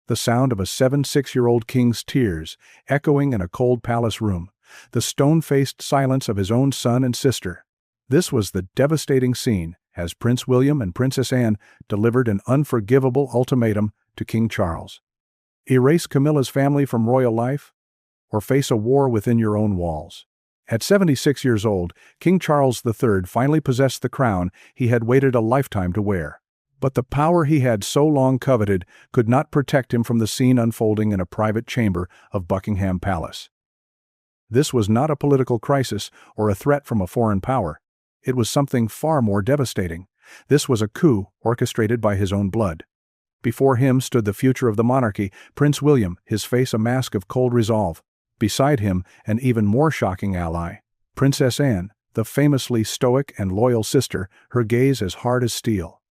The sound of a 7-6-year-old king's tears echoing in a cold palace room, the stone-faced silence of his own son and sister. This was the devastating scene as Prince William and Princess Anne delivered an unforgivable ultimatum to King Charles. Erase Camilla's family from royal life, or face a war within your own walls. At 76 years old, King Charles III finally possessed the crown he had waited a lifetime to wear. But the power he had so long coveted could not protect him from the scene unfolding in a private chamber of Buckingham Palace. This was not a political crisis or a threat from a foreign power. It was something far more devastating. This was a coup orchestrated by his own blood. Before him stood the future of the monarchy, Prince William, his face a mask of cold resolve. Beside him, an even more shocking ally, Princess Anne, the famously stoic and loyal sister, her gaze as hard as steel.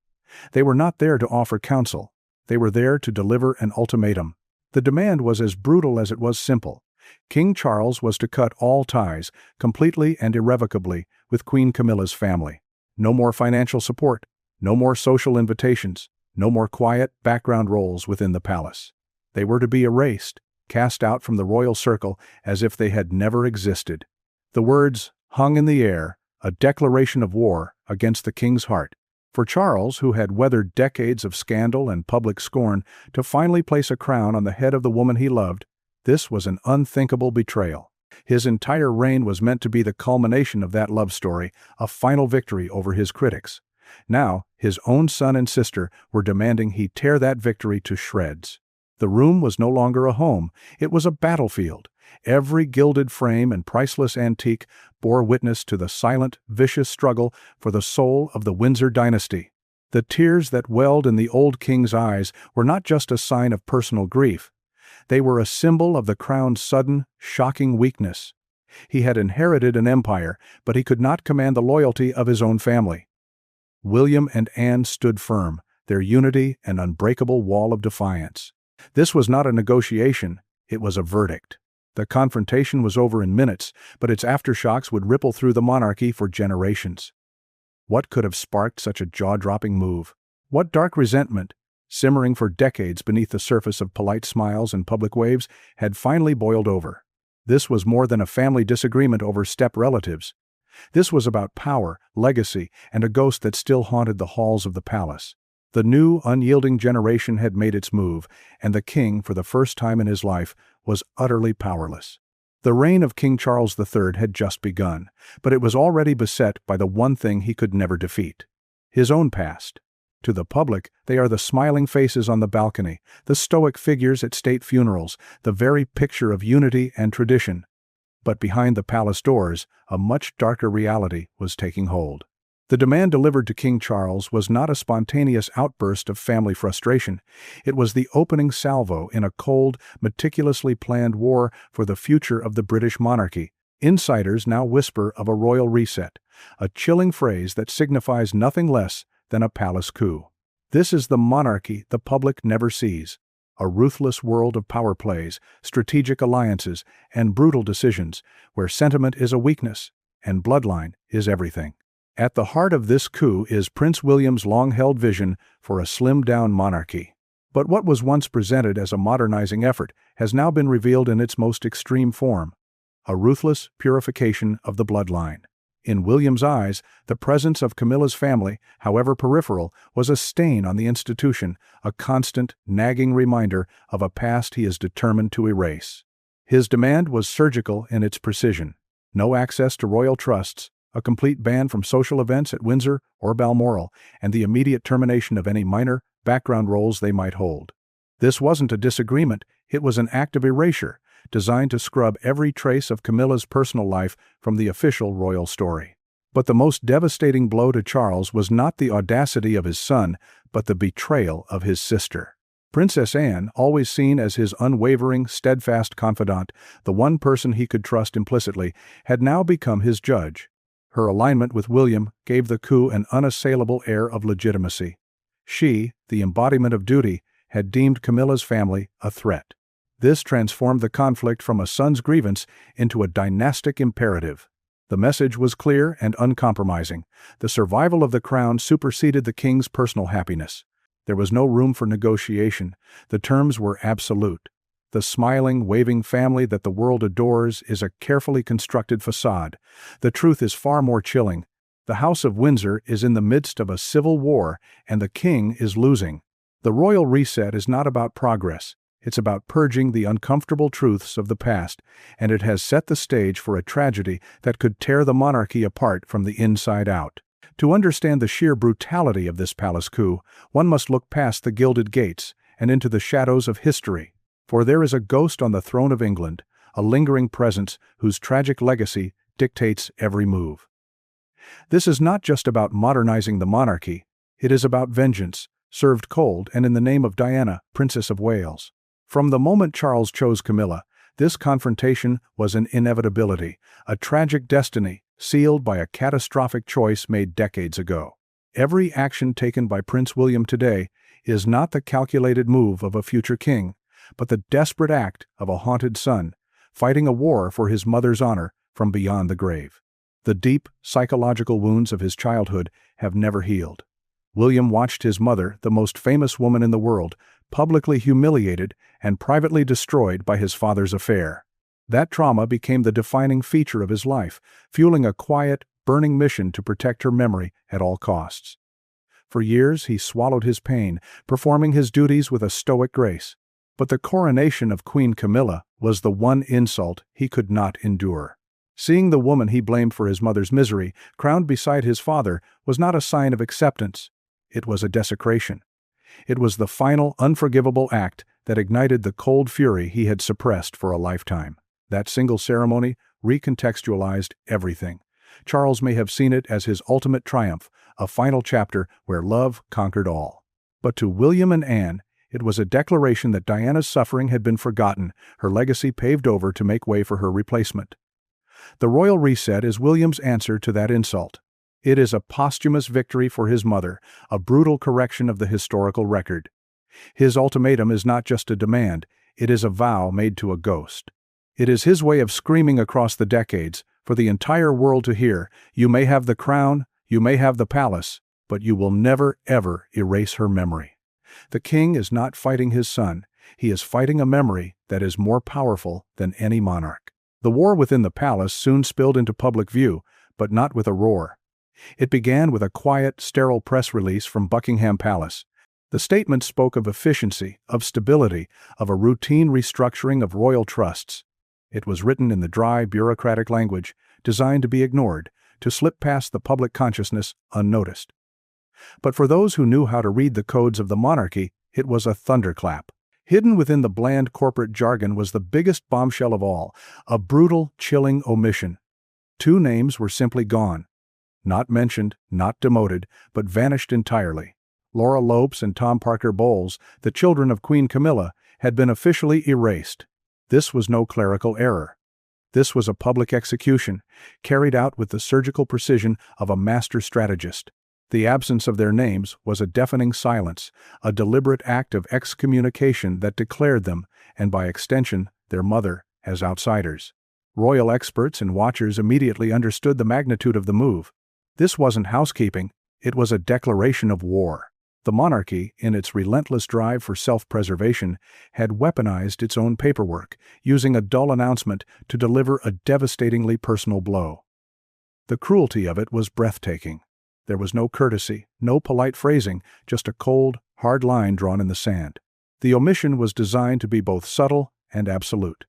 They were not there to offer counsel. They were there to deliver an ultimatum. The demand was as brutal as it was simple. King Charles was to cut all ties, completely and irrevocably, with Queen Camilla's family. No more financial support, no more social invitations, no more quiet background roles within the palace. They were to be erased, cast out from the royal circle as if they had never existed. The words hung in the air, a declaration of war against the king's heart. For Charles, who had weathered decades of scandal and public scorn, to finally place a crown on the head of the woman he loved, this was an unthinkable betrayal. His entire reign was meant to be the culmination of that love story, a final victory over his critics. Now, his own son and sister were demanding he tear that victory to shreds. The room was no longer a home, it was a battlefield. Every gilded frame and priceless antique bore witness to the silent, vicious struggle for the soul of the Windsor dynasty. The tears that welled in the old king's eyes were not just a sign of personal grief. They were a symbol of the crown's sudden, shocking weakness. He had inherited an empire, but he could not command the loyalty of his own family. William and Anne stood firm, their unity an unbreakable wall of defiance. This was not a negotiation, it was a verdict. The confrontation was over in minutes, but its aftershocks would ripple through the monarchy for generations. What could have sparked such a jaw-dropping move? What dark resentment, simmering for decades beneath the surface of polite smiles and public waves, had finally boiled over? This was more than a family disagreement over step relatives. This was about power, legacy, and a ghost that still haunted the halls of the palace. The new, unyielding generation had made its move, and the king, for the first time in his life, was utterly powerless. The reign of King Charles III had just begun, but it was already beset by the one thing he could never defeat: his own past. To the public, they are the smiling faces on the balcony, the stoic figures at state funerals, the very picture of unity and tradition. But behind the palace doors, a much darker reality was taking hold. The demand delivered to King Charles was not a spontaneous outburst of family frustration. It was the opening salvo in a cold, meticulously planned war for the future of the British monarchy. Insiders now whisper of a royal reset, a chilling phrase that signifies nothing less than a palace coup. This is the monarchy the public never sees, a ruthless world of power plays, strategic alliances, and brutal decisions, where sentiment is a weakness and bloodline is everything. At the heart of this coup is Prince William's long-held vision for a slimmed-down monarchy. But what was once presented as a modernizing effort has now been revealed in its most extreme form: a ruthless purification of the bloodline. In William's eyes, the presence of Camilla's family, however peripheral, was a stain on the institution, a constant, nagging reminder of a past he is determined to erase. His demand was surgical in its precision: no access to royal trusts, a complete ban from social events at Windsor or Balmoral, and the immediate termination of any minor, background roles they might hold. This wasn't a disagreement, it was an act of erasure, designed to scrub every trace of Camilla's personal life from the official royal story. But the most devastating blow to Charles was not the audacity of his son, but the betrayal of his sister. Princess Anne, always seen as his unwavering, steadfast confidant, the one person he could trust implicitly, had now become his judge. Her alignment with William gave the coup an unassailable air of legitimacy. She, the embodiment of duty, had deemed Camilla's family a threat. This transformed the conflict from a son's grievance into a dynastic imperative. The message was clear and uncompromising. The survival of the crown superseded the king's personal happiness. There was no room for negotiation. The terms were absolute. The smiling, waving family that the world adores is a carefully constructed facade. The truth is far more chilling. The House of Windsor is in the midst of a civil war, and the king is losing. The royal reset is not about progress. It's about purging the uncomfortable truths of the past, and it has set the stage for a tragedy that could tear the monarchy apart from the inside out. To understand the sheer brutality of this palace coup, one must look past the gilded gates and into the shadows of history. For there is a ghost on the throne of England, a lingering presence whose tragic legacy dictates every move. This is not just about modernizing the monarchy, it is about vengeance, served cold and in the name of Diana, Princess of Wales. From the moment Charles chose Camilla, this confrontation was an inevitability, a tragic destiny sealed by a catastrophic choice made decades ago. Every action taken by Prince William today is not the calculated move of a future king, but the desperate act of a haunted son, fighting a war for his mother's honor from beyond the grave. The deep, psychological wounds of his childhood have never healed. William watched his mother, the most famous woman in the world, publicly humiliated and privately destroyed by his father's affair. That trauma became the defining feature of his life, fueling a quiet, burning mission to protect her memory at all costs. For years he swallowed his pain, performing his duties with a stoic grace. But the coronation of Queen Camilla was the one insult he could not endure. Seeing the woman he blamed for his mother's misery crowned beside his father was not a sign of acceptance. It was a desecration. It was the final, unforgivable act that ignited the cold fury he had suppressed for a lifetime. That single ceremony recontextualized everything. Charles may have seen it as his ultimate triumph, a final chapter where love conquered all. But to William and Anne, it was a declaration that Diana's suffering had been forgotten, her legacy paved over to make way for her replacement. The royal reset is William's answer to that insult. It is a posthumous victory for his mother, a brutal correction of the historical record. His ultimatum is not just a demand, it is a vow made to a ghost. It is his way of screaming across the decades, for the entire world to hear, you may have the crown, you may have the palace, but you will never, ever erase her memory. The king is not fighting his son, he is fighting a memory that is more powerful than any monarch. The war within the palace soon spilled into public view, but not with a roar. It began with a quiet, sterile press release from Buckingham Palace. The statement spoke of efficiency, of stability, of a routine restructuring of royal trusts. It was written in the dry, bureaucratic language, designed to be ignored, to slip past the public consciousness unnoticed. But for those who knew how to read the codes of the monarchy, it was a thunderclap. Hidden within the bland corporate jargon was the biggest bombshell of all, a brutal, chilling omission. Two names were simply gone. Not mentioned, not demoted, but vanished entirely. Laura Lopes and Tom Parker Bowles, the children of Queen Camilla, had been officially erased. This was no clerical error. This was a public execution, carried out with the surgical precision of a master strategist. The absence of their names was a deafening silence, a deliberate act of excommunication that declared them, and by extension, their mother, as outsiders. Royal experts and watchers immediately understood the magnitude of the move. This wasn't housekeeping, it was a declaration of war. The monarchy, in its relentless drive for self-preservation, had weaponized its own paperwork, using a dull announcement to deliver a devastatingly personal blow. The cruelty of it was breathtaking. There was no courtesy, no polite phrasing, just a cold, hard line drawn in the sand. The omission was designed to be both subtle and absolute.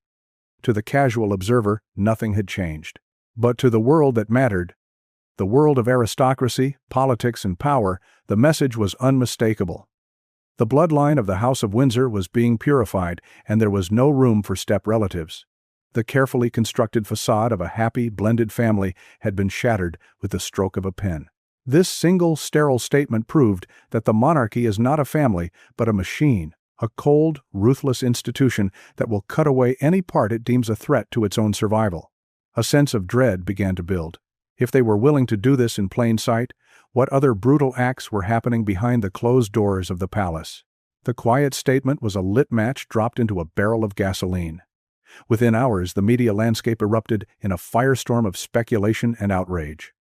To the casual observer, nothing had changed. But to the world that mattered, the world of aristocracy, politics, and power, the message was unmistakable. The bloodline of the House of Windsor was being purified, and there was no room for step relatives. The carefully constructed facade of a happy, blended family had been shattered with the stroke of a pen. This single, sterile statement proved that the monarchy is not a family, but a machine, a cold, ruthless institution that will cut away any part it deems a threat to its own survival. A sense of dread began to build. If they were willing to do this in plain sight, what other brutal acts were happening behind the closed doors of the palace? The quiet statement was a lit match dropped into a barrel of gasoline. Within hours, the media landscape erupted in a firestorm of speculation and outrage.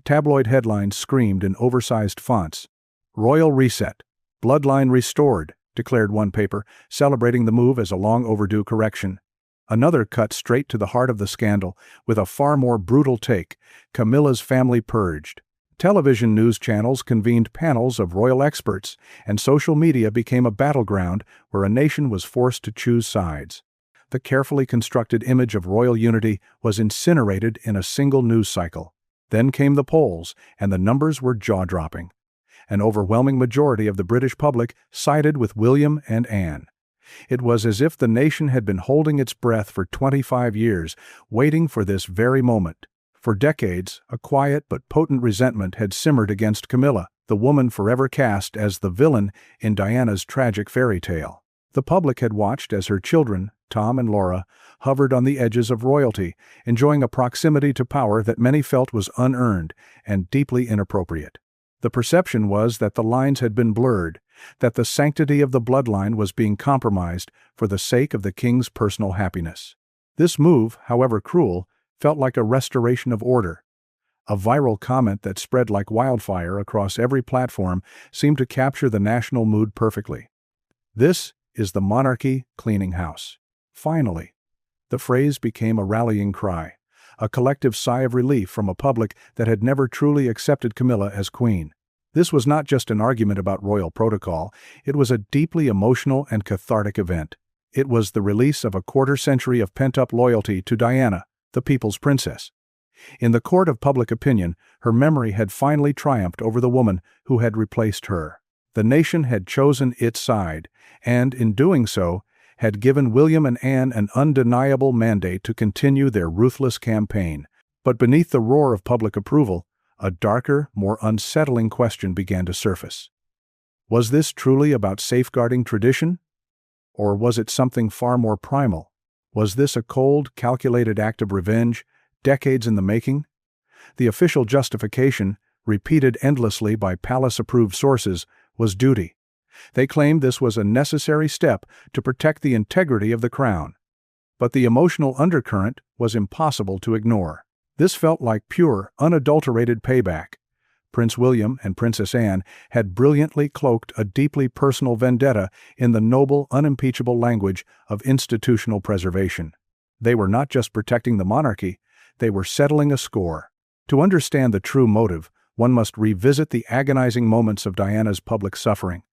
Tabloid headlines screamed in oversized fonts, "Royal Reset. "Bloodline restored," declared one paper, celebrating the move as a long-overdue correction. Another cut straight to the heart of the scandal, with a far more brutal take: Camilla's family purged. Television news channels convened panels of royal experts, and social media became a battleground where a nation was forced to choose sides. The carefully constructed image of royal unity was incinerated in a single news cycle. Then came the polls, and the numbers were jaw-dropping. An overwhelming majority of the British public sided with William and Anne. It was as if the nation had been holding its breath for 25 years, waiting for this very moment. For decades, a quiet but potent resentment had simmered against Camilla, the woman forever cast as the villain in Diana's tragic fairy tale. The public had watched as her children, Tom and Laura, hovered on the edges of royalty, enjoying a proximity to power that many felt was unearned and deeply inappropriate. The perception was that the lines had been blurred, that the sanctity of the bloodline was being compromised for the sake of the king's personal happiness. This move, however cruel, felt like a restoration of order. A viral comment that spread like wildfire across every platform seemed to capture the national mood perfectly. "This is the monarchy cleaning house." Finally, the phrase became a rallying cry, a collective sigh of relief from a public that had never truly accepted Camilla as queen. This was not just an argument about royal protocol, it was a deeply emotional and cathartic event. It was the release of a quarter-century of pent-up loyalty to Diana, the people's princess. In the court of public opinion, her memory had finally triumphed over the woman who had replaced her. The nation had chosen its side, and, in doing so, had given William and Anne an undeniable mandate to continue their ruthless campaign. But beneath the roar of public approval, a darker, more unsettling question began to surface. Was this truly about safeguarding tradition? Or was it something far more primal? Was this a cold, calculated act of revenge, decades in the making? The official justification, repeated endlessly by palace-approved sources, was duty. They claimed this was a necessary step to protect the integrity of the crown. But the emotional undercurrent was impossible to ignore. This felt like pure, unadulterated payback. Prince William and Princess Anne had brilliantly cloaked a deeply personal vendetta in the noble, unimpeachable language of institutional preservation. They were not just protecting the monarchy, they were settling a score. To understand the true motive, one must revisit the agonizing moments of Diana's public suffering.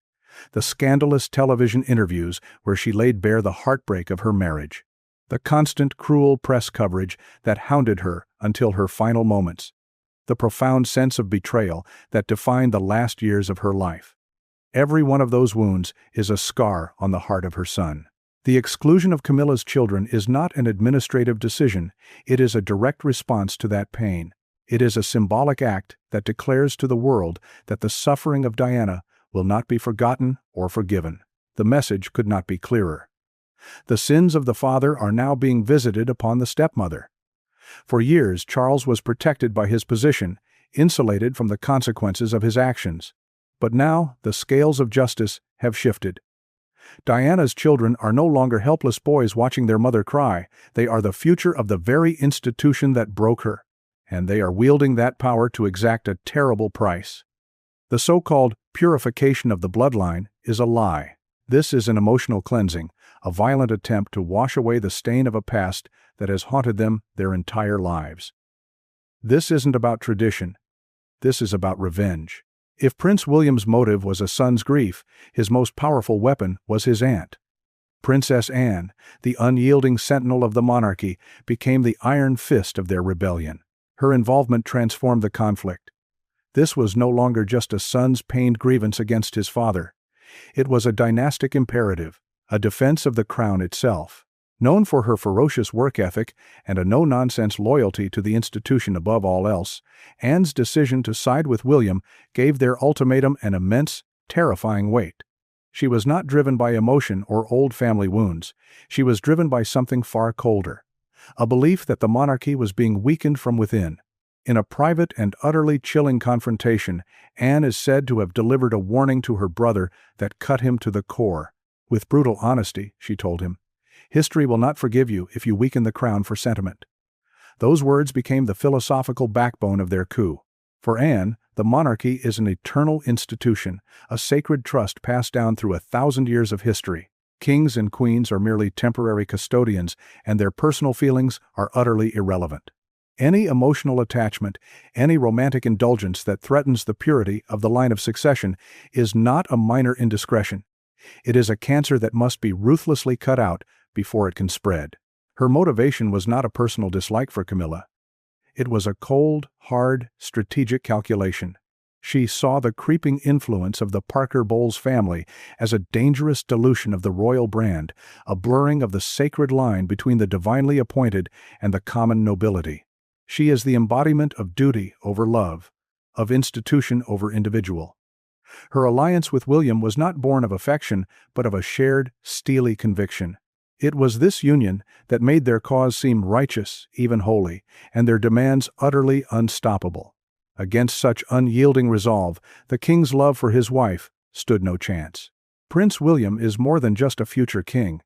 The scandalous television interviews where she laid bare the heartbreak of her marriage. The constant, cruel press coverage that hounded her until her final moments. The profound sense of betrayal that defined the last years of her life. Every one of those wounds is a scar on the heart of her son. The exclusion of Camilla's children is not an administrative decision, it is a direct response to that pain. It is a symbolic act that declares to the world that the suffering of Diana will not be forgotten or forgiven. The message could not be clearer. The sins of the father are now being visited upon the stepmother. For years, Charles was protected by his position, insulated from the consequences of his actions. But now, the scales of justice have shifted. Diana's children are no longer helpless boys watching their mother cry. They are the future of the very institution that broke her, and they are wielding that power to exact a terrible price. The so-called purification of the bloodline is a lie. This is an emotional cleansing, a violent attempt to wash away the stain of a past that has haunted them their entire lives. This isn't about tradition. This is about revenge. If Prince William's motive was a son's grief, his most powerful weapon was his aunt. Princess Anne, the unyielding sentinel of the monarchy, became the iron fist of their rebellion. Her involvement transformed the conflict. This was no longer just a son's pained grievance against his father. It was a dynastic imperative, a defense of the crown itself. Known for her ferocious work ethic and a no-nonsense loyalty to the institution above all else, Anne's decision to side with William gave their ultimatum an immense, terrifying weight. She was not driven by emotion or old family wounds. She was driven by something far colder, a belief that the monarchy was being weakened from within. In a private and utterly chilling confrontation, Anne is said to have delivered a warning to her brother that cut him to the core. With brutal honesty, she told him, "History will not forgive you if you weaken the crown for sentiment." Those words became the philosophical backbone of their coup. For Anne, the monarchy is an eternal institution, a sacred trust passed down through 1,000 years of history. Kings and queens are merely temporary custodians, and their personal feelings are utterly irrelevant. Any emotional attachment, any romantic indulgence that threatens the purity of the line of succession is not a minor indiscretion. It is a cancer that must be ruthlessly cut out before it can spread. Her motivation was not a personal dislike for Camilla. It was a cold, hard, strategic calculation. She saw the creeping influence of the Parker Bowles family as a dangerous dilution of the royal brand, a blurring of the sacred line between the divinely appointed and the common nobility. She is the embodiment of duty over love, of institution over individual. Her alliance with William was not born of affection, but of a shared, steely conviction. It was this union that made their cause seem righteous, even holy, and their demands utterly unstoppable. Against such unyielding resolve, the king's love for his wife stood no chance. Prince William is more than just a future king.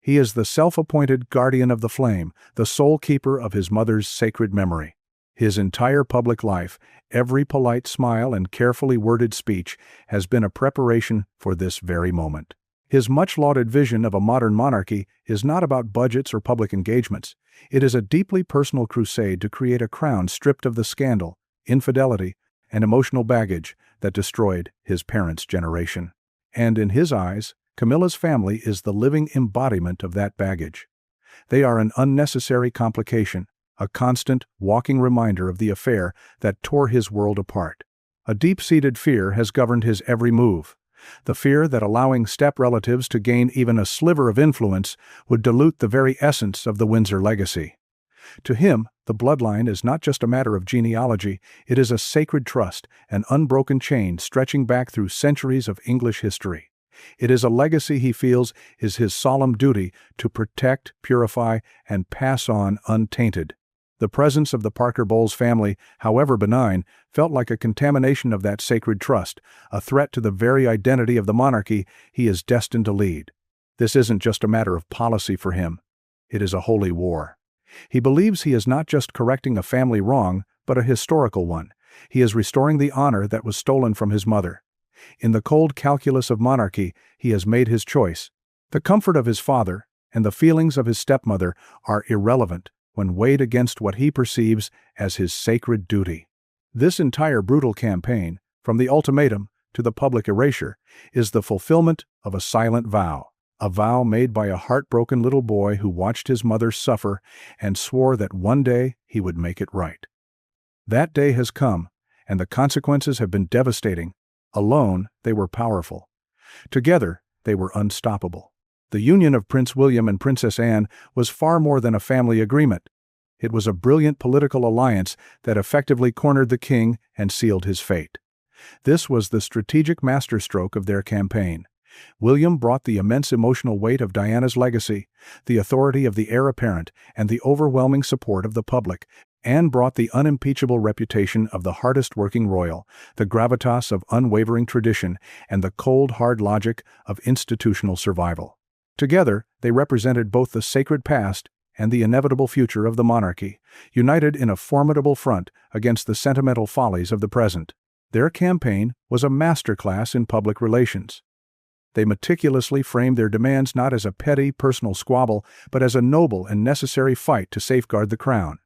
He is the self-appointed guardian of the flame, the sole keeper of his mother's sacred memory. His entire public life, every polite smile and carefully worded speech, has been a preparation for this very moment. His much-lauded vision of a modern monarchy is not about budgets or public engagements. It is a deeply personal crusade to create a crown stripped of the scandal, infidelity, and emotional baggage that destroyed his parents' generation. And in his eyes, Camilla's family is the living embodiment of that baggage. They are an unnecessary complication, a constant, walking reminder of the affair that tore his world apart. A deep-seated fear has governed his every move. The fear that allowing step-relatives to gain even a sliver of influence would dilute the very essence of the Windsor legacy. To him, the bloodline is not just a matter of genealogy, it is a sacred trust, an unbroken chain stretching back through centuries of English history. It is a legacy he feels is his solemn duty to protect, purify, and pass on untainted. The presence of the Parker Bowles family, however benign, felt like a contamination of that sacred trust, a threat to the very identity of the monarchy he is destined to lead. This isn't just a matter of policy for him. It is a holy war. He believes he is not just correcting a family wrong, but a historical one. He is restoring the honor that was stolen from his mother. In the cold calculus of monarchy, he has made his choice. The comfort of his father and the feelings of his stepmother are irrelevant when weighed against what he perceives as his sacred duty. This entire brutal campaign, from the ultimatum to the public erasure, is the fulfillment of a silent vow, a vow made by a heartbroken little boy who watched his mother suffer and swore that one day he would make it right. That day has come, and the consequences have been devastating. Alone, they were powerful. Together, they were unstoppable. The union of Prince William and Princess Anne was far more than a family agreement. It was a brilliant political alliance that effectively cornered the king and sealed his fate. This was the strategic masterstroke of their campaign. William brought the immense emotional weight of Diana's legacy, the authority of the heir apparent, and the overwhelming support of the public. Anne brought the unimpeachable reputation of the hardest-working royal, the gravitas of unwavering tradition, and the cold, hard logic of institutional survival. Together, they represented both the sacred past and the inevitable future of the monarchy, united in a formidable front against the sentimental follies of the present. Their campaign was a masterclass in public relations. They meticulously framed their demands not as a petty, personal squabble, but as a noble and necessary fight to safeguard the crown.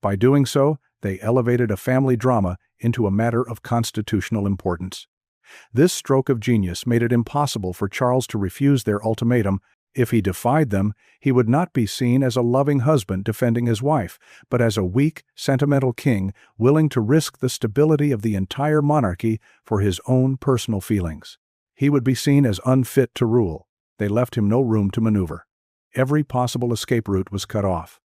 By doing so, they elevated a family drama into a matter of constitutional importance. This stroke of genius made it impossible for Charles to refuse their ultimatum. If he defied them, he would not be seen as a loving husband defending his wife, but as a weak, sentimental king willing to risk the stability of the entire monarchy for his own personal feelings. He would be seen as unfit to rule. They left him no room to maneuver. Every possible escape route was cut off.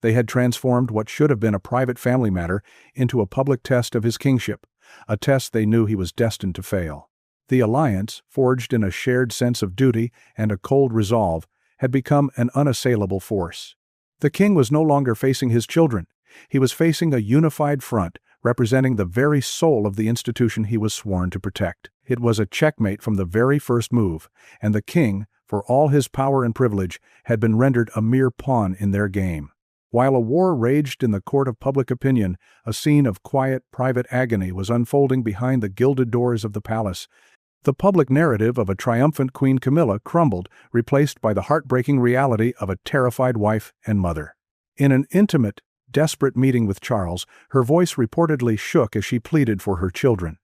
They had transformed what should have been a private family matter into a public test of his kingship, a test they knew he was destined to fail. The alliance, forged in a shared sense of duty and a cold resolve, had become an unassailable force. The king was no longer facing his children. He was facing a unified front, representing the very soul of the institution he was sworn to protect. It was a checkmate from the very first move, and the king, for all his power and privilege, had been rendered a mere pawn in their game. While a war raged in the court of public opinion, a scene of quiet, private agony was unfolding behind the gilded doors of the palace. The public narrative of a triumphant Queen Camilla crumbled, replaced by the heartbreaking reality of a terrified wife and mother. In an intimate, desperate meeting with Charles, her voice reportedly shook as she pleaded for her children.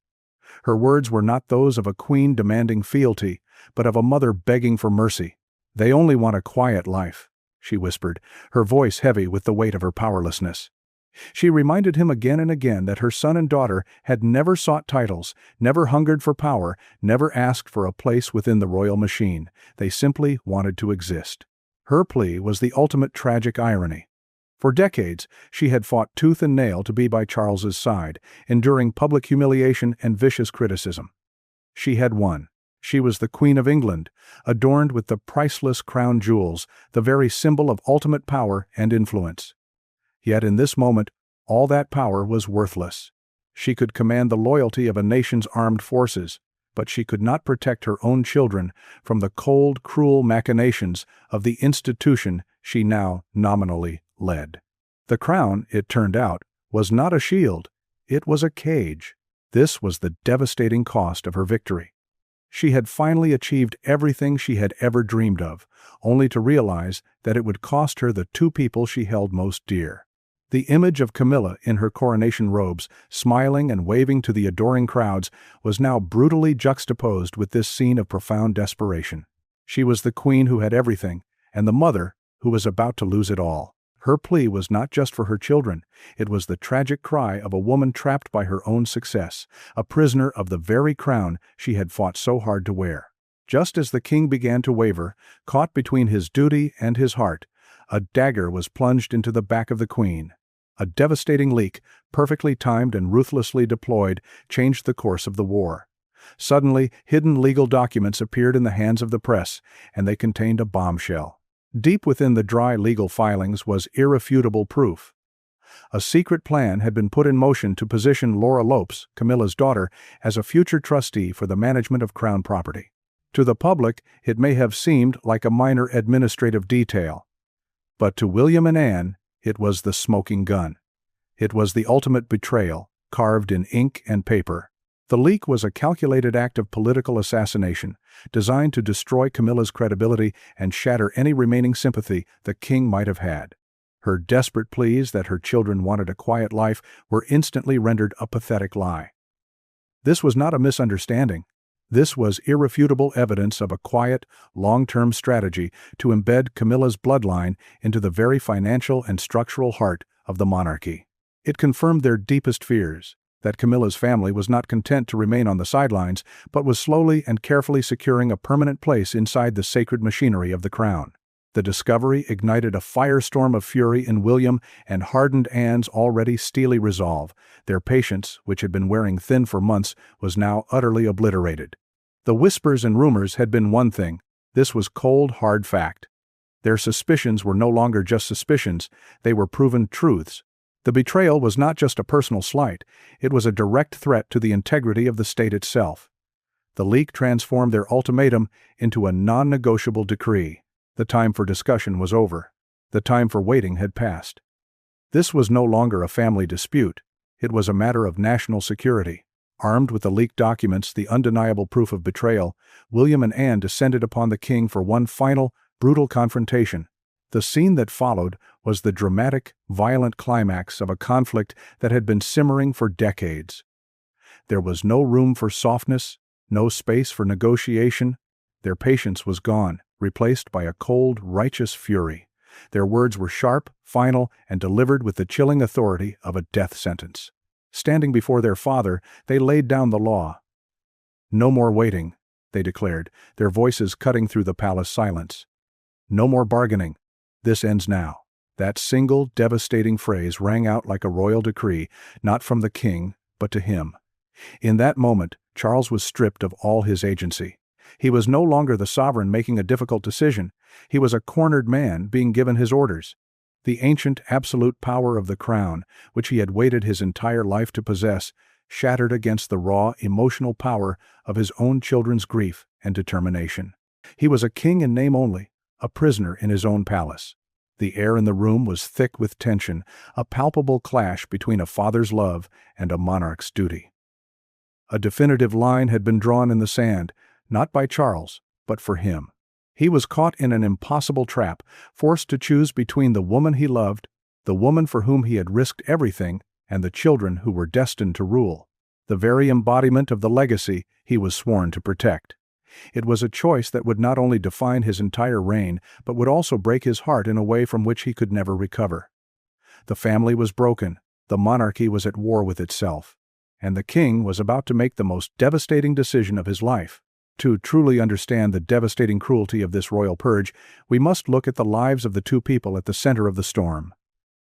Her words were not those of a queen demanding fealty, but of a mother begging for mercy. "They only want a quiet life," she whispered, her voice heavy with the weight of her powerlessness. She reminded him again and again that her son and daughter had never sought titles, never hungered for power, never asked for a place within the royal machine. They simply wanted to exist. Her plea was the ultimate tragic irony. For decades, she had fought tooth and nail to be by Charles's side, enduring public humiliation and vicious criticism. She had won. She was the Queen of England, adorned with the priceless crown jewels, the very symbol of ultimate power and influence. Yet in this moment, all that power was worthless. She could command the loyalty of a nation's armed forces, but she could not protect her own children from the cold, cruel machinations of the institution she now nominally led. The crown, it turned out, was not a shield, it was a cage. This was the devastating cost of her victory. She had finally achieved everything she had ever dreamed of, only to realize that it would cost her the two people she held most dear. The image of Camilla in her coronation robes, smiling and waving to the adoring crowds, was now brutally juxtaposed with this scene of profound desperation. She was the queen who had everything, and the mother who was about to lose it all. Her plea was not just for her children, it was the tragic cry of a woman trapped by her own success, a prisoner of the very crown she had fought so hard to wear. Just as the king began to waver, caught between his duty and his heart, a dagger was plunged into the back of the queen. A devastating leak, perfectly timed and ruthlessly deployed, changed the course of the war. Suddenly, hidden legal documents appeared in the hands of the press, and they contained a bombshell. Deep within the dry legal filings was irrefutable proof. A secret plan had been put in motion to position Laura Lopes, Camilla's daughter, as a future trustee for the management of crown property. To the public, it may have seemed like a minor administrative detail, but to William and Anne, it was the smoking gun. It was the ultimate betrayal, carved in ink and paper. The leak was a calculated act of political assassination, designed to destroy Camilla's credibility and shatter any remaining sympathy the king might have had. Her desperate pleas that her children wanted a quiet life were instantly rendered a pathetic lie. This was not a misunderstanding. This was irrefutable evidence of a quiet, long-term strategy to embed Camilla's bloodline into the very financial and structural heart of the monarchy. It confirmed their deepest fears, that Camilla's family was not content to remain on the sidelines, but was slowly and carefully securing a permanent place inside the sacred machinery of the crown. The discovery ignited a firestorm of fury in William and hardened Anne's already steely resolve. Their patience, which had been wearing thin for months, was now utterly obliterated. The whispers and rumors had been one thing. This was cold, hard fact. Their suspicions were no longer just suspicions, they were proven truths. The betrayal was not just a personal slight, it was a direct threat to the integrity of the state itself. The leak transformed their ultimatum into a non-negotiable decree. The time for discussion was over. The time for waiting had passed. This was no longer a family dispute. It was a matter of national security. Armed with the leaked documents, the undeniable proof of betrayal, William and Anne descended upon the king for one final, brutal confrontation. The scene that followed was the dramatic, violent climax of a conflict that had been simmering for decades. There was no room for softness, no space for negotiation. Their patience was gone, replaced by a cold, righteous fury. Their words were sharp, final, and delivered with the chilling authority of a death sentence. Standing before their father, they laid down the law. "No more waiting," they declared, their voices cutting through the palace silence. "No more bargaining. This ends now." That single, devastating phrase rang out like a royal decree, not from the king, but to him. In that moment, Charles was stripped of all his agency. He was no longer the sovereign making a difficult decision. He was a cornered man being given his orders. The ancient, absolute power of the crown, which he had waited his entire life to possess, shattered against the raw, emotional power of his own children's grief and determination. He was a king in name only, a prisoner in his own palace. The air in the room was thick with tension, a palpable clash between a father's love and a monarch's duty. A definitive line had been drawn in the sand, not by Charles, but for him. He was caught in an impossible trap, forced to choose between the woman he loved, the woman for whom he had risked everything, and the children who were destined to rule, the very embodiment of the legacy he was sworn to protect. It was a choice that would not only define his entire reign, but would also break his heart in a way from which he could never recover. The family was broken, the monarchy was at war with itself, and the king was about to make the most devastating decision of his life. To truly understand the devastating cruelty of this royal purge, we must look at the lives of the two people at the center of the storm: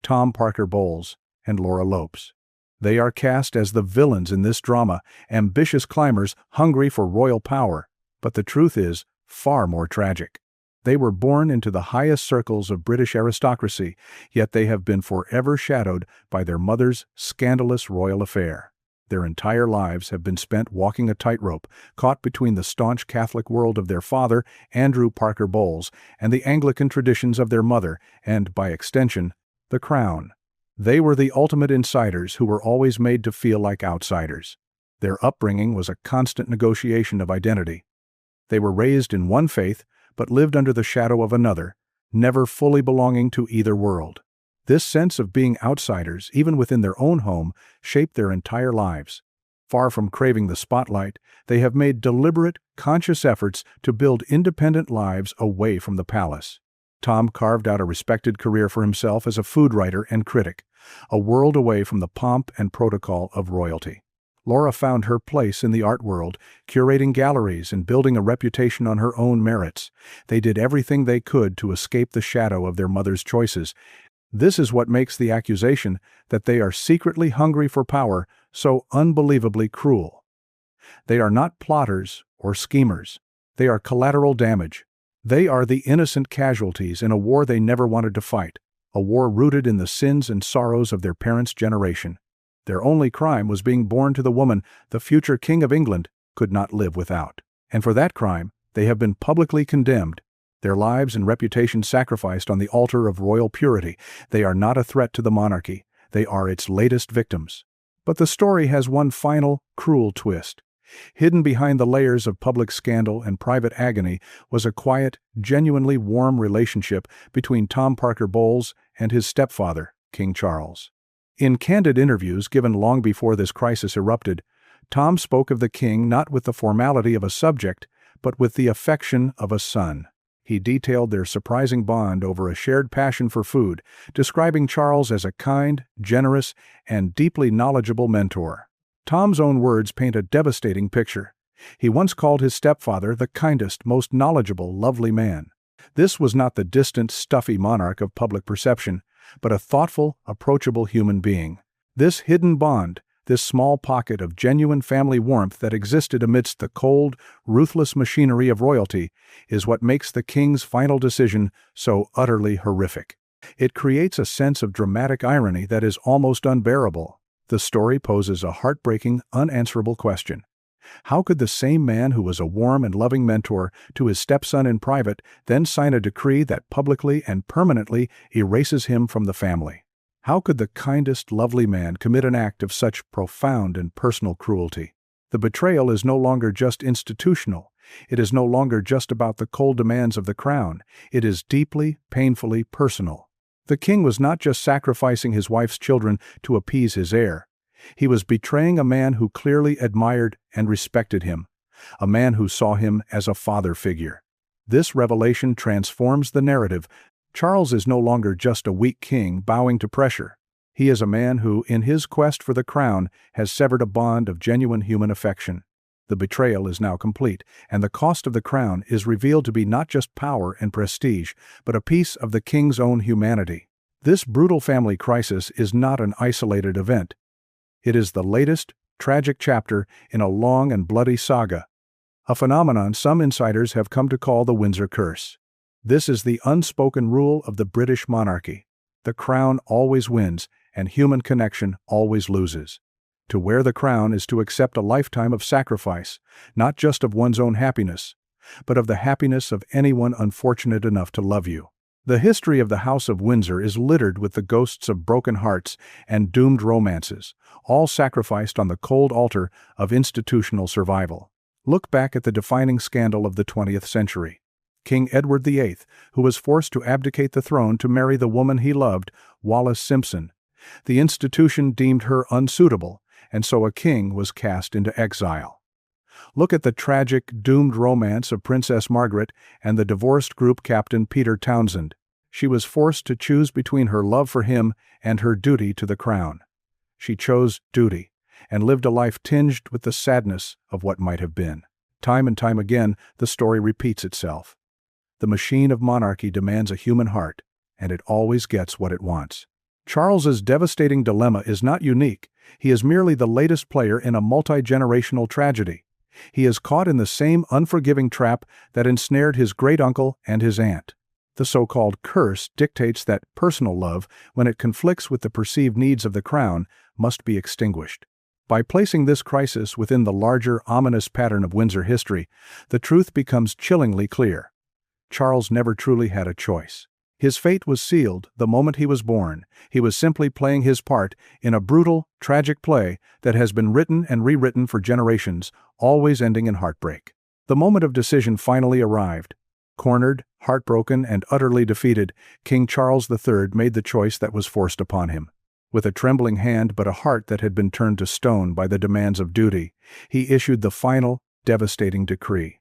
Tom Parker Bowles and Laura Lopes. They are cast as the villains in this drama, ambitious climbers hungry for royal power, but the truth is far more tragic. They were born into the highest circles of British aristocracy, yet they have been forever shadowed by their mother's scandalous royal affair. Their entire lives have been spent walking a tightrope, caught between the staunch Catholic world of their father, Andrew Parker Bowles, and the Anglican traditions of their mother, and, by extension, the Crown. They were the ultimate insiders who were always made to feel like outsiders. Their upbringing was a constant negotiation of identity. They were raised in one faith, but lived under the shadow of another, never fully belonging to either world. This sense of being outsiders, even within their own home, shaped their entire lives. Far from craving the spotlight, they have made deliberate, conscious efforts to build independent lives away from the palace. Tom carved out a respected career for himself as a food writer and critic, a world away from the pomp and protocol of royalty. Laura found her place in the art world, curating galleries and building a reputation on her own merits. They did everything they could to escape the shadow of their mother's choices. This is what makes the accusation that they are secretly hungry for power so unbelievably cruel. They are not plotters or schemers. They are collateral damage. They are the innocent casualties in a war they never wanted to fight, a war rooted in the sins and sorrows of their parents' generation. Their only crime was being born to the woman the future King of England could not live without. And for that crime, they have been publicly condemned, their lives and reputation sacrificed on the altar of royal purity. They are not a threat to the monarchy. They are its latest victims. But the story has one final, cruel twist. Hidden behind the layers of public scandal and private agony was a quiet, genuinely warm relationship between Tom Parker Bowles and his stepfather, King Charles. In candid interviews given long before this crisis erupted, Tom spoke of the king not with the formality of a subject, but with the affection of a son. He detailed their surprising bond over a shared passion for food, describing Charles as a kind, generous, and deeply knowledgeable mentor. Tom's own words paint a devastating picture. He once called his stepfather the kindest, most knowledgeable, lovely man. This was not the distant, stuffy monarch of public perception, but a thoughtful, approachable human being. This hidden bond, this small pocket of genuine family warmth that existed amidst the cold, ruthless machinery of royalty, is what makes the king's final decision so utterly horrific. It creates a sense of dramatic irony that is almost unbearable. The story poses a heartbreaking, unanswerable question. How could the same man who was a warm and loving mentor to his stepson in private then sign a decree that publicly and permanently erases him from the family? How could the kindest, lovely man commit an act of such profound and personal cruelty? The betrayal is no longer just institutional. It is no longer just about the cold demands of the crown. It is deeply, painfully personal. The king was not just sacrificing his wife's children to appease his heir. He was betraying a man who clearly admired and respected him, a man who saw him as a father figure. This revelation transforms the narrative. Charles is no longer just a weak king bowing to pressure. He is a man who, in his quest for the crown, has severed a bond of genuine human affection. The betrayal is now complete, and the cost of the crown is revealed to be not just power and prestige, but a piece of the king's own humanity. This brutal family crisis is not an isolated event. It is the latest, tragic chapter in a long and bloody saga, a phenomenon some insiders have come to call the Windsor Curse. This is the unspoken rule of the British monarchy. The crown always wins, and human connection always loses. To wear the crown is to accept a lifetime of sacrifice, not just of one's own happiness, but of the happiness of anyone unfortunate enough to love you. The history of the House of Windsor is littered with the ghosts of broken hearts and doomed romances, all sacrificed on the cold altar of institutional survival. Look back at the defining scandal of the 20th century. King Edward VIII, who was forced to abdicate the throne to marry the woman he loved, Wallis Simpson. The institution deemed her unsuitable, and so a king was cast into exile. Look at the tragic, doomed romance of Princess Margaret and the divorced group captain Peter Townsend. She was forced to choose between her love for him and her duty to the crown. She chose duty, and lived a life tinged with the sadness of what might have been. Time and time again, the story repeats itself. The machine of monarchy demands a human heart, and it always gets what it wants. Charles's devastating dilemma is not unique. He is merely the latest player in a multi-generational tragedy. He is caught in the same unforgiving trap that ensnared his great-uncle and his aunt. The so-called curse dictates that personal love, when it conflicts with the perceived needs of the crown, must be extinguished. By placing this crisis within the larger, ominous pattern of Windsor history, the truth becomes chillingly clear. Charles never truly had a choice. His fate was sealed the moment he was born. He was simply playing his part in a brutal, tragic play that has been written and rewritten for generations, always ending in heartbreak. The moment of decision finally arrived. Cornered, heartbroken, and utterly defeated, King Charles III made the choice that was forced upon him. With a trembling hand but a heart that had been turned to stone by the demands of duty, he issued the final, devastating decree.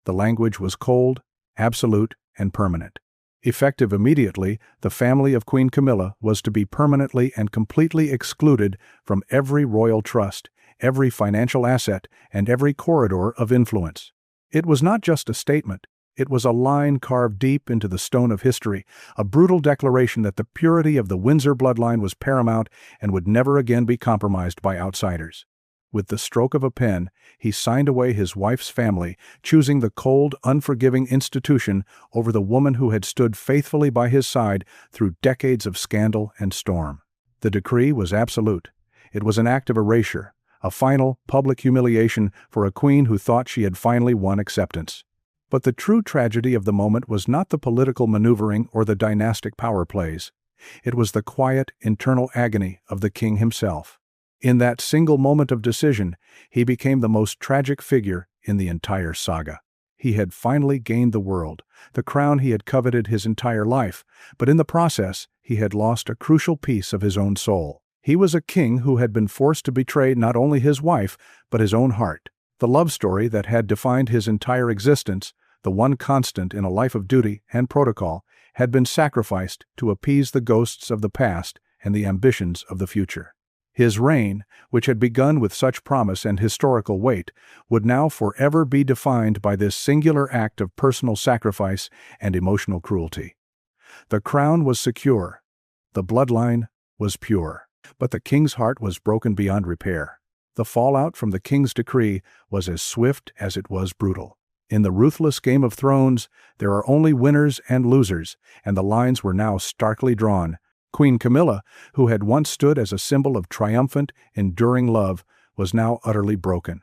The language was cold, absolute, and permanent. Effective immediately, the family of Queen Camilla was to be permanently and completely excluded from every royal trust, every financial asset, and every corridor of influence. It was not just a statement. It was a line carved deep into the stone of history, a brutal declaration that the purity of the Windsor bloodline was paramount and would never again be compromised by outsiders. With the stroke of a pen, he signed away his wife's family, choosing the cold, unforgiving institution over the woman who had stood faithfully by his side through decades of scandal and storm. The decree was absolute. It was an act of erasure, a final, public humiliation for a queen who thought she had finally won acceptance. But the true tragedy of the moment was not the political maneuvering or the dynastic power plays. It was the quiet, internal agony of the king himself. In that single moment of decision, he became the most tragic figure in the entire saga. He had finally gained the world, the crown he had coveted his entire life, but in the process, he had lost a crucial piece of his own soul. He was a king who had been forced to betray not only his wife, but his own heart. The love story that had defined his entire existence, the one constant in a life of duty and protocol, had been sacrificed to appease the ghosts of the past and the ambitions of the future. His reign, which had begun with such promise and historical weight, would now forever be defined by this singular act of personal sacrifice and emotional cruelty. The crown was secure. The bloodline was pure. But the king's heart was broken beyond repair. The fallout from the king's decree was as swift as it was brutal. In the ruthless Game of Thrones, there are only winners and losers, and the lines were now starkly drawn. Queen Camilla, who had once stood as a symbol of triumphant, enduring love, was now utterly broken.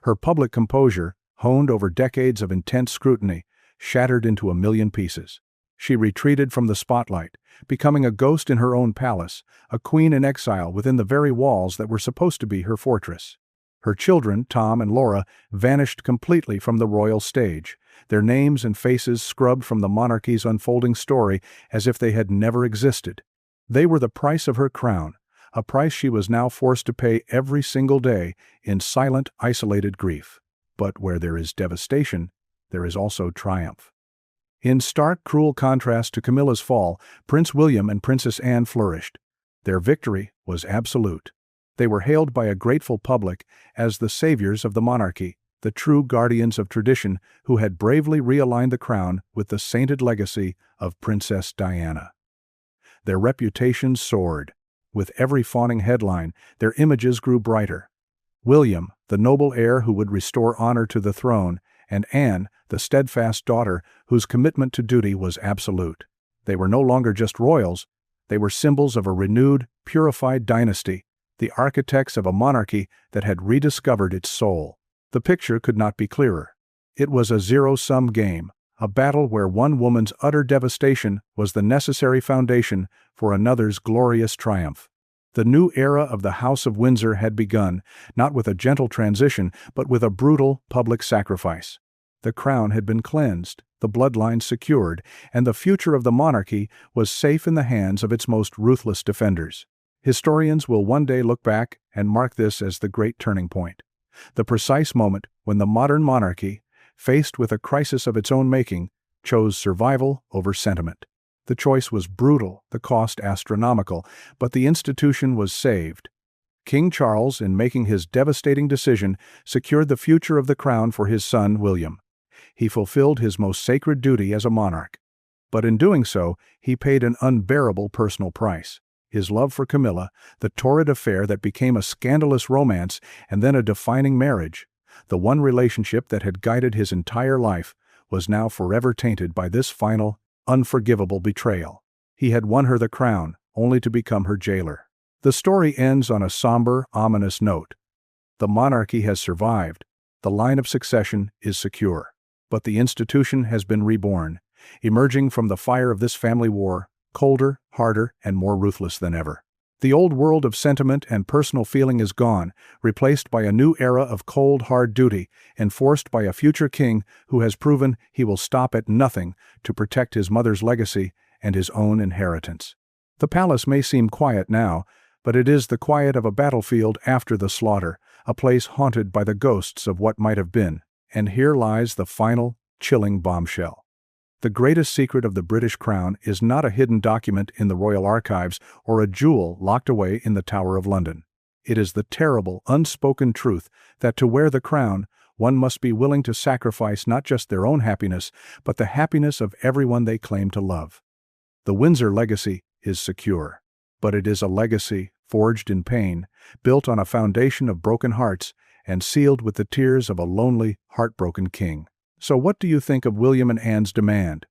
Her public composure, honed over decades of intense scrutiny, shattered into a million pieces. She retreated from the spotlight, becoming a ghost in her own palace, a queen in exile within the very walls that were supposed to be her fortress. Her children, Tom and Laura, vanished completely from the royal stage, their names and faces scrubbed from the monarchy's unfolding story as if they had never existed. They were the price of her crown, a price she was now forced to pay every single day in silent, isolated grief. But where there is devastation, there is also triumph. In stark, cruel contrast to Camilla's fall, Prince William and Princess Anne flourished. Their victory was absolute. They were hailed by a grateful public as the saviors of the monarchy, the true guardians of tradition who had bravely realigned the crown with the sainted legacy of Princess Diana. Their reputations soared. With every fawning headline, their images grew brighter. William, the noble heir who would restore honor to the throne, and Anne, the steadfast daughter whose commitment to duty was absolute. They were no longer just royals, they were symbols of a renewed, purified dynasty, the architects of a monarchy that had rediscovered its soul. The picture could not be clearer. It was a zero-sum game, a battle where one woman's utter devastation was the necessary foundation for another's glorious triumph. The new era of the House of Windsor had begun, not with a gentle transition, but with a brutal public sacrifice. The crown had been cleansed, the bloodline secured, and the future of the monarchy was safe in the hands of its most ruthless defenders. Historians will one day look back and mark this as the great turning point, the precise moment when the modern monarchy, faced with a crisis of its own making, chose survival over sentiment. The choice was brutal, the cost astronomical, but the institution was saved. King Charles, in making his devastating decision, secured the future of the crown for his son William. He fulfilled his most sacred duty as a monarch. But in doing so, he paid an unbearable personal price. His love for Camilla, the torrid affair that became a scandalous romance and then a defining marriage, the one relationship that had guided his entire life, was now forever tainted by this final, unforgivable betrayal. He had won her the crown, only to become her jailer. The story ends on a somber, ominous note. The monarchy has survived. The line of succession is secure. But the institution has been reborn, emerging from the fire of this family war, colder, harder, and more ruthless than ever. The old world of sentiment and personal feeling is gone, replaced by a new era of cold, hard duty, enforced by a future king who has proven he will stop at nothing to protect his mother's legacy and his own inheritance. The palace may seem quiet now, but it is the quiet of a battlefield after the slaughter, a place haunted by the ghosts of what might have been. And here lies the final, chilling bombshell. The greatest secret of the British crown is not a hidden document in the royal archives or a jewel locked away in the Tower of London. It is the terrible, unspoken truth that to wear the crown, one must be willing to sacrifice not just their own happiness, but the happiness of everyone they claim to love. The Windsor legacy is secure, but it is a legacy forged in pain, built on a foundation of broken hearts, and sealed with the tears of a lonely, heartbroken king. So what do you think of William and Anne's demand?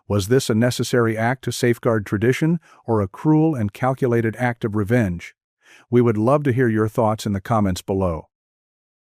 Was this a necessary act to safeguard tradition, or a cruel and calculated act of revenge? We would love to hear your thoughts in the comments below.